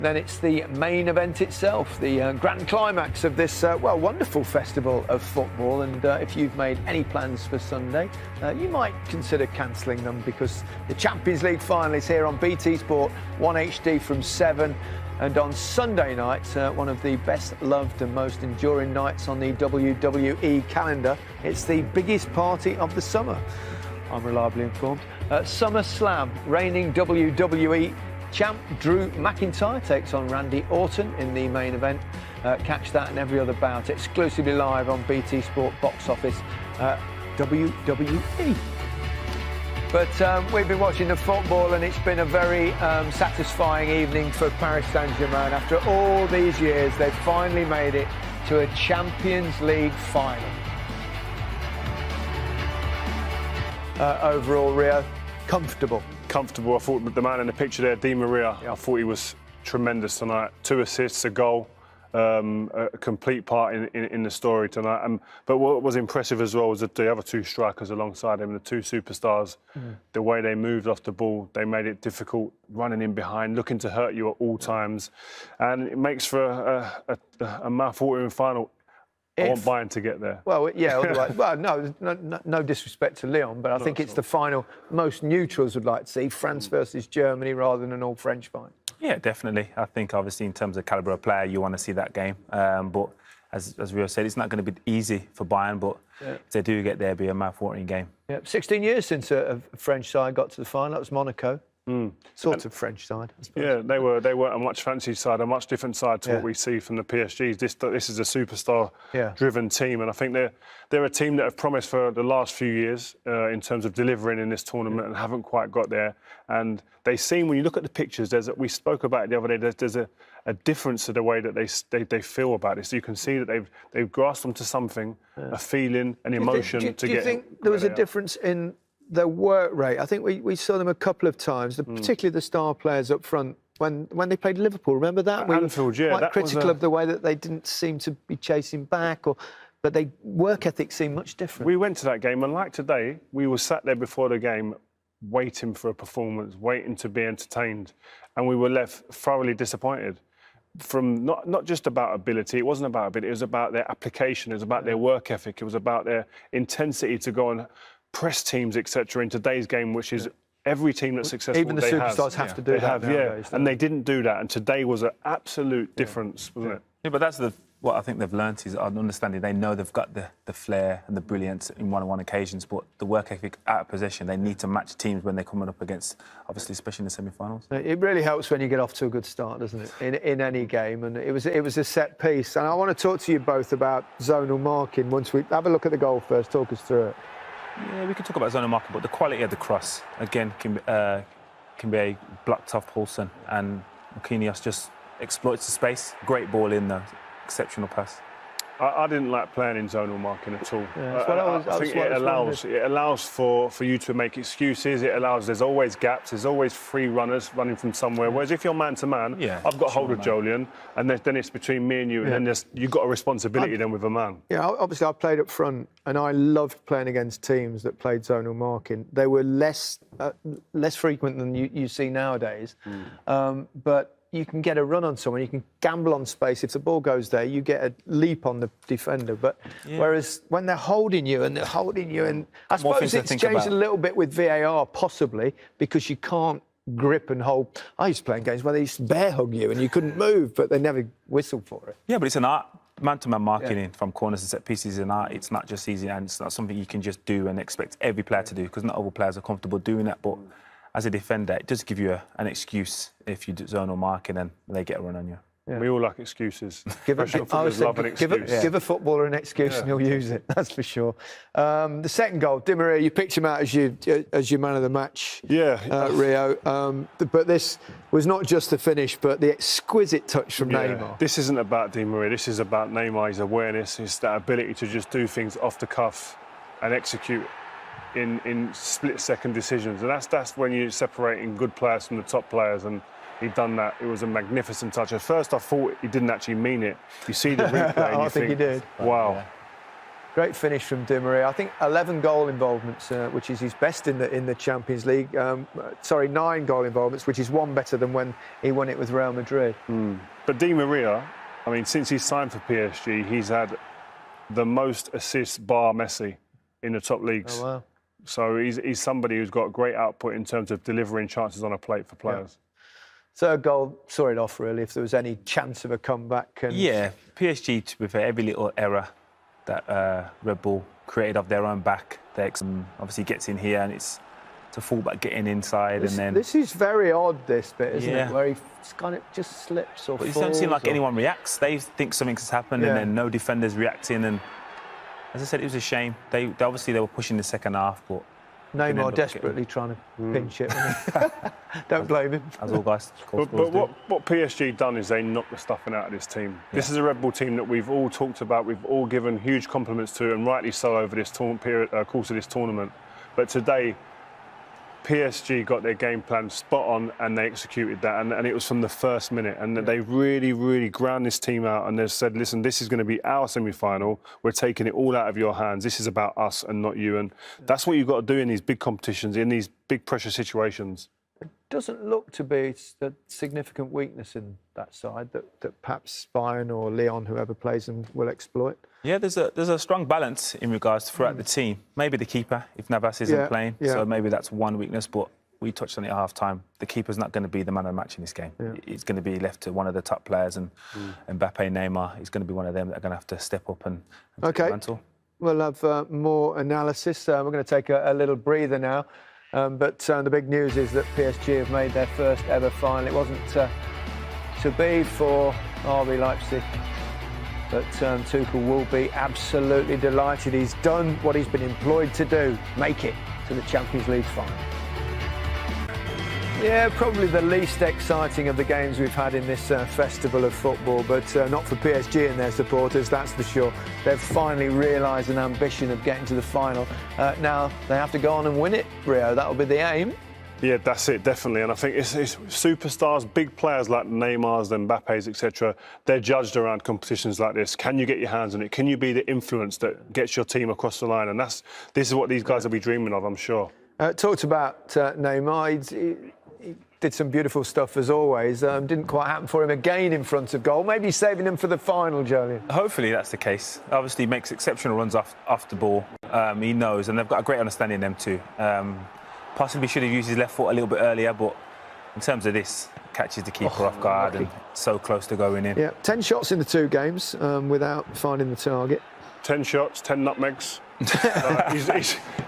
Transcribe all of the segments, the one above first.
Then it's the main event itself, the grand climax of this, wonderful festival of football. And if you've made any plans for Sunday, you might consider cancelling them, because the Champions League final is here on BT Sport 1 HD from 7. And on Sunday night, one of the best loved and most enduring nights on the WWE calendar, it's the biggest party of the summer. I'm reliably informed. SummerSlam, reigning WWE champ Drew McIntyre takes on Randy Orton in the main event. Catch that and every other bout exclusively live on BT Sport Box Office WWE. But we've been watching the football, and it's been a very satisfying evening for Paris Saint-Germain. After all these years, they've finally made it to a Champions League final. Overall, Rio, comfortable. Comfortable. I thought the man in the picture there, Di Maria, I thought he was tremendous tonight. 2 assists, a goal, a complete part in the story tonight. But what was impressive as well was that the other 2 strikers alongside him, the 2 superstars, the way they moved off the ball, they made it difficult, running in behind, looking to hurt you at all times. And it makes for a mouth-watering final. I want Bayern to get there. Well, yeah, otherwise, well, no disrespect to Lyon, but I think it's the final most neutrals would like to see, France versus Germany, rather than an all-French final. Yeah, definitely. I think, obviously, in terms of calibre of player, you want to see that game. But as Rio said, it's not going to be easy for Bayern, but if they do get there, it'll be a mouth-watering game. Yeah, 16 years since a French side got to the final. That was Monaco. Sort of French side, I suppose. Yeah, they were a much fancied side, a much different side to what we see from the PSG. This is a superstar-driven team, and I think they're a team that have promised for the last few years in terms of delivering in this tournament and haven't quite got there. And they seem, when you look at the pictures, we spoke about it the other day. There's a difference to the way that they feel about it. So you can see that they've grasped onto something, a feeling, an emotion to get. Do you think there was a difference in their work rate? I think we saw them a couple of times, particularly the star players up front, when they played Liverpool. Remember that? We Anfield, were quite critical of the way that they didn't seem to be chasing back, but their work ethic seemed much different. We went to that game, and like today, we were sat there before the game waiting for a performance, waiting to be entertained, and we were left thoroughly disappointed. From not just about ability, it wasn't about ability, it was about their application, it was about their work ethic, it was about their intensity to go and press teams, etc. in today's game, which is every team that's successful. Even the superstars have to do that nowadays, and they didn't do that. And today was an absolute difference, wasn't it? Yeah, but that's what I think they've learnt is understanding. They know they've got the flair and the brilliance in one-on-one occasions, but the work ethic out of possession, they need to match teams when they're coming up against, obviously, especially in the semi-finals. It really helps when you get off to a good start, doesn't it, in any game? And it was a set piece. And I want to talk to you both about zonal marking. Once we have a look at the goal first, talk us through it. Yeah, we can talk about zonal marking, but the quality of the cross, again, can be blocked off Paulson, and Marquinhos just exploits the space. Great ball in there, exceptional pass. I didn't like playing in zonal marking at all. Yeah, I think it allows for you to make excuses. There's always gaps. There's always free runners running from somewhere. Whereas if you're man to man, I've got hold of Jolyon, and then it's between me and you, and then you've got a responsibility then with a man. Yeah, obviously I played up front, and I loved playing against teams that played zonal marking. They were less frequent than you see nowadays, but you can get a run on someone, you can gamble on space. If the ball goes there, you get a leap on the defender. But whereas when they're holding you, and I suppose it's changed a little bit with VAR, possibly, because you can't grip and hold. I used to play in games where they used to bear hug you and you couldn't move, but they never whistled for it. Yeah, but it's an art. Man-to-man marking from corners and set pieces is an art. It's not just easy, and it's not something you can just do and expect every player to do, because not all players are comfortable doing that. But as a defender, it does give you an excuse if you do zonal marking and they get a run on you. Yeah. We all like excuses. Give a footballer an excuse and he'll use it, that's for sure. The second goal, Di Maria, you picked him out as your man of the match, Rio. But this was not just the finish, but the exquisite touch from Neymar. This isn't about Di Maria, this is about Neymar, his awareness, his that ability to just do things off the cuff and execute in split-second decisions. And that's when you're separating good players from the top players, and he'd done that. It was a magnificent touch. At first, I thought he didn't actually mean it. You see the replay and I think he did. Wow. Great finish from Di Maria. I think 11 goal involvements, which is his best in the Champions League. 9 goal involvements, which is one better than when he won it with Real Madrid. But Di Maria, I mean, since he's signed for PSG, he's had the most assists bar Messi in the top leagues. Oh, wow. So he's somebody who's got great output in terms of delivering chances on a plate for players. Third goal saw it off, really, if there was any chance of a comeback. And... Yeah, PSG, to be fair, every little error that Red Bull created off their own back, they obviously gets in here and it's a fullback getting inside. This is very odd, this bit, isn't it? Where he kind of just slips or falls. But it doesn't seem like anyone reacts. They think something has happened and then no defenders reacting. And as I said, it was a shame. They obviously were pushing the second half, but Neymar desperately trying to pinch it. Don't blame him. As all guys. But what PSG done is they knocked the stuffing out of this team. Yeah. This is a Red Bull team that we've all talked about, we've all given huge compliments to, and rightly so over this course of this tournament. But today, PSG got their game plan spot on and they executed that, and it was from the first minute. And they really, really ground this team out and they've said, listen, this is going to be our semi-final. We're taking it all out of your hands. This is about us and not you. And that's what you've got to do in these big competitions, in these big pressure situations. It doesn't look to be a significant weakness in that side that perhaps Bayern or Lyon, whoever plays them, will exploit. Yeah, there's a strong balance in regards to throughout the team. Maybe the keeper, if Navas isn't playing, so maybe that's one weakness. But we touched on it at half-time. The keeper's not going to be the man of the match in this game. Yeah. It's going to be left to one of the top players, and Mbappe, Neymar, is going to be one of them that are going to have to step up and take the mantle. We'll have more analysis. We're going to take a little breather now. But the big news is that PSG have made their first ever final. It wasn't to be for RB Leipzig. But Tuchel will be absolutely delighted. He's done what he's been employed to do, make it to the Champions League final. Yeah, probably the least exciting of the games we've had in this festival of football, but not for PSG and their supporters, that's for sure. They've finally realised an ambition of getting to the final. Now they have to go on and win it, Rio. That'll be the aim. Yeah, that's it, definitely. And I think it's superstars, big players like Neymars, the Mbappes, etc. They're judged around competitions like this. Can you get your hands on it? Can you be the influence that gets your team across the line? And this is what these guys will be dreaming of, I'm sure. Talked about Neymar. He did some beautiful stuff as always. Didn't quite happen for him again in front of goal. Maybe saving him for the final, Julian. Hopefully that's the case. Obviously, he makes exceptional runs off the ball. He knows, and they've got a great understanding of them too. Possibly should have used his left foot a little bit earlier, but in terms of this, catches the keeper off guard and so close to going in. Yeah, 10 shots in the 2 games without finding the target. 10 shots, 10 nutmegs.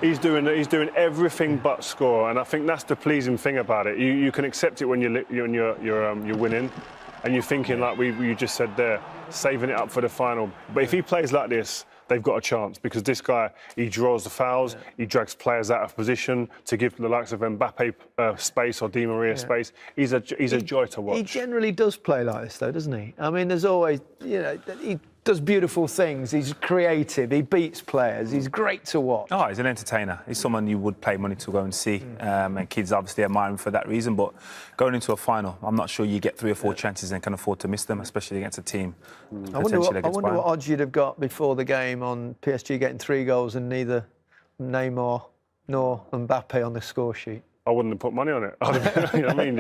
He's doing everything but score, and I think that's the pleasing thing about it. You can accept it when you're winning, and you're thinking like you just said there, saving it up for the final. But if he plays like this, they've got a chance, because this guy, he draws the fouls, he drags players out of position to give the likes of Mbappe space or Di Maria space. He's a joy to watch. He generally does play like this, though, doesn't he? I mean, there's always, he does beautiful things. He's creative. He beats players. He's great to watch. Oh, he's an entertainer. He's someone you would pay money to go and see. And kids obviously admire him for that reason. But going into a final, I'm not sure you get 3 or 4 chances and can afford to miss them, especially against a team. I wonder what odds you'd have got before the game on PSG getting 3 goals and neither Neymar nor Mbappe on the score sheet. I wouldn't have put money on it. You know what I mean?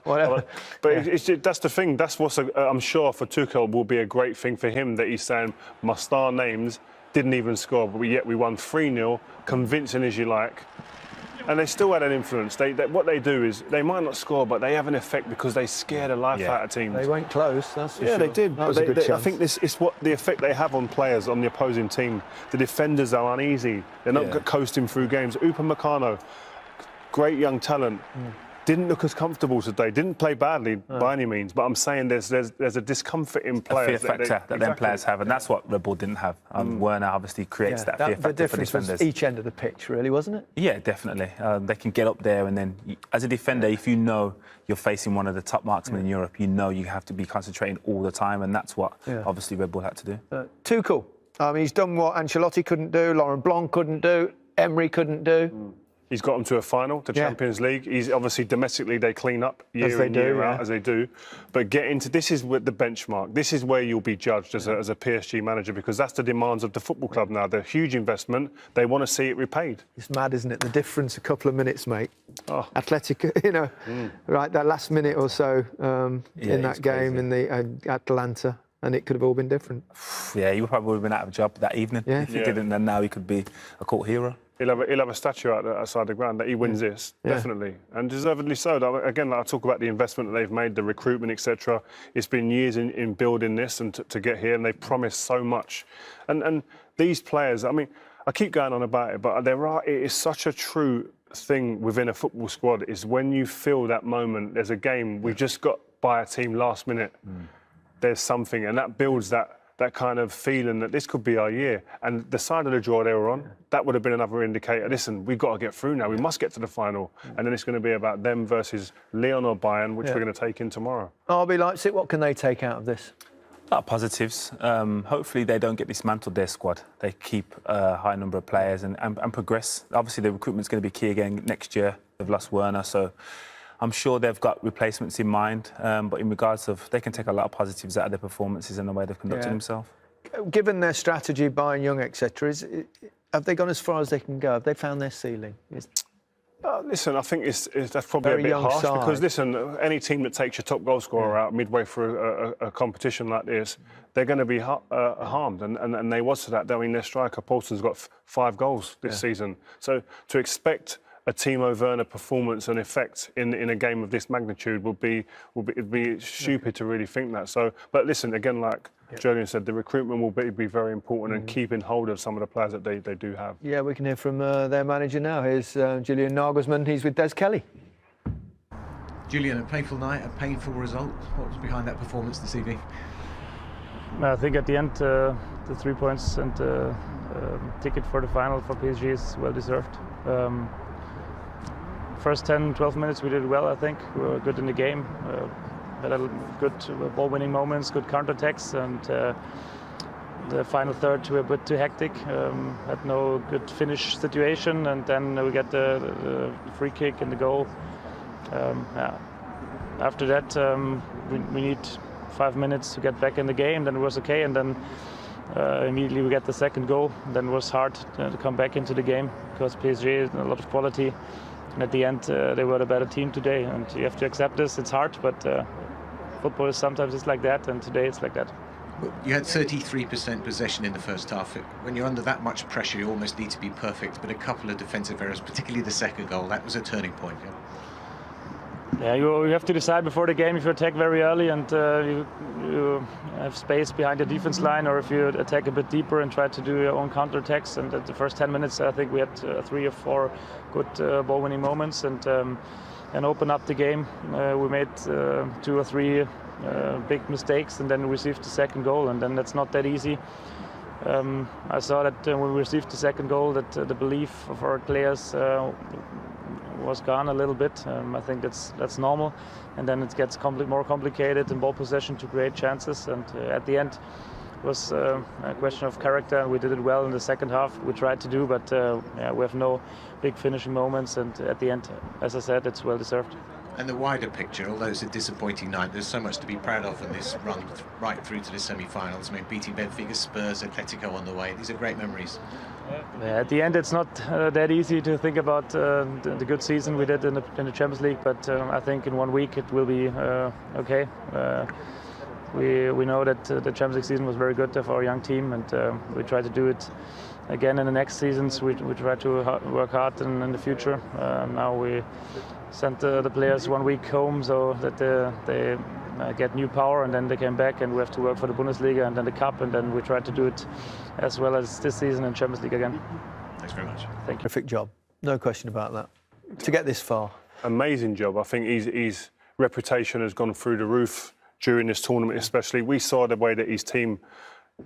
Whatever. But that's the thing. That's what's, I'm sure, for Tuchel will be a great thing for him, that he's saying my star names didn't even score, but yet we won 3-0, convincing as you like. And they still had an influence. What they do is they might not score, but they have an effect because they scare the life out of teams. They went close, that's for sure. Yeah, they did. That was a good chance. I think it's what the effect they have on players on the opposing team. The defenders are uneasy. They're not coasting through games. Upamecano, great young talent, didn't look as comfortable today. Didn't play badly by any means, but I'm saying there's a discomfort in players. A fear factor that them players have, and that's what Red Bull didn't have. Werner obviously creates that fear factor the difference for defenders. Was each end of the pitch, really, wasn't it? Yeah, definitely. They can get up there, and then as a defender, if you know you're facing one of the top marksmen in Europe, you know you have to be concentrating all the time, and that's what obviously Red Bull had to do. Tuchel. I mean, he's done what Ancelotti couldn't do, Laurent Blanc couldn't do, Emery couldn't do. He's got them to a final, the Champions League. He's obviously domestically they clean up year in, year out, as they do. But get into this is the benchmark. This is where you'll be judged as a PSG manager, because that's the demands of the football club now. They're huge investment. They want to see it repaid. It's mad, isn't it? The difference, a couple of minutes, mate. Oh. Atletico, right, that last minute or so in that game in the Atlanta. And it could have all been different. Yeah, he probably would have been out of a job that evening. Yeah. If he didn't, then now he could be a cult hero. He'll have a statue outside the ground that he wins this, definitely. And deservedly so. Again, I talk about the investment that they've made, the recruitment, etc. It's been years in building this and to get here, and they promised so much. And these players, I mean, I keep going on about it, but it is such a true thing within a football squad, is when you feel that moment, there's a game, we just got by a team last minute. There's something, and that builds that kind of feeling that this could be our year. And the side of the draw they were on, that would have been another indicator. Listen, we've got to get through now. We must get to the final. And then it's going to be about them versus Lyon or Bayern, which we're going to take in tomorrow. RB Leipzig, what can they take out of this? A lot of positives. Hopefully they don't get dismantled, their squad. They keep a high number of players and progress. Obviously the recruitment's going to be key again next year. They've lost Werner, so I'm sure they've got replacements in mind, but in regards of, they can take a lot of positives out of their performances and the way they've conducted themselves. Given their strategy, buying young, etc., have they gone as far as they can go? Have they found their ceiling? Listen, I think that's probably a bit harsh because, listen, any team that takes your top goal scorer out midway through a competition like this, they're going to be harmed, and they was to that. I mean, their striker, Paulson's got 5 goals this season. So to expect a Timo Werner performance and effect in a game of this magnitude would be stupid to really think that. So, but listen, again, like Julian said, the recruitment will be very important and keeping hold of some of the players that they do have. Yeah, we can hear from their manager now. Here's Julian Nagelsmann. He's with Des Kelly. Julian, a painful night, a painful result. What was behind that performance this evening? I think at the end, the 3 points and ticket for the final for PSG is well deserved. First 10-12 minutes we did well, I think. We were good in the game. Had a good ball-winning moments, good counter-attacks, and the final third we were a bit too hectic. Had no good finish situation, and then we get the free kick and the goal. After that, we need 5 minutes to get back in the game. Then it was okay, and then immediately we get the second goal. Then it was hard to come back into the game because PSG has a lot of quality. And at the end, they were the better team today, and you have to accept this. It's hard, but football is sometimes it's like that, and today it's like that. You had 33% possession in the first half. When you're under that much pressure, you almost need to be perfect. But a couple of defensive errors, particularly the second goal, that was a turning point. Yeah, you have to decide before the game if you attack very early and you have space behind the defense line, or if you attack a bit deeper and try to do your own counter-attacks. And at the first 10 minutes, I think we had 3 or 4 good ball-winning moments and open up the game. We made 2 or 3 big mistakes and then received the second goal, and then that's not that easy. I saw that when we received the second goal that the belief of our players was gone a little bit. I think that's normal, and then it gets more complicated in ball possession to create chances, and at the end it was a question of character, and we did it well in the second half. We tried to do, but we have no big finishing moments, and at the end, as I said, it's well deserved. And the wider picture, although it's a disappointing night, there's so much to be proud of in this run right through to the semi-finals. I mean, beating Benfica, Spurs, Atletico on the way. These are great memories. At the end, it's not that easy to think about the good season we did in the Champions League, but I think in 1 week it will be okay. We know that the Champions League season was very good for our young team, and we try to do it again in the next seasons. We try to work hard in the future. Now we sent the players 1 week home so that they get new power, and then they came back, and we have to work for the Bundesliga and then the Cup, and then we try to do it as well as this season in Champions League again. Thanks very much. Thank you. Perfect job, no question about that. To get this far. Amazing job. I think his reputation has gone through the roof during this tournament, especially. We saw the way that his team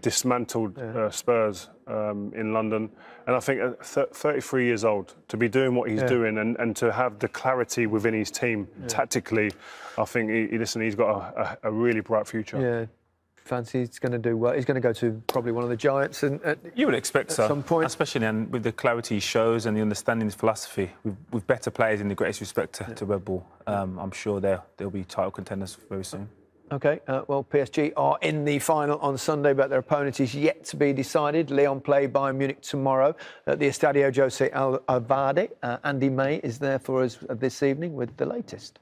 dismantled Spurs in London, and I think at 33 years old to be doing what he's doing and to have the clarity within his team tactically, I think he's got a really bright future. Yeah. Fancy he's going to do well. He's going to go to probably one of the giants, and you would expect so. At some point, especially with the clarity he shows and the understanding his philosophy, with better players in the greatest respect to Red Bull. I'm sure they'll be title contenders very soon. OK, well, PSG are in the final on Sunday, but their opponent is yet to be decided. Lyon play Bayern Munich tomorrow at the Estadio José Alvalade. Andy May is there for us this evening with the latest.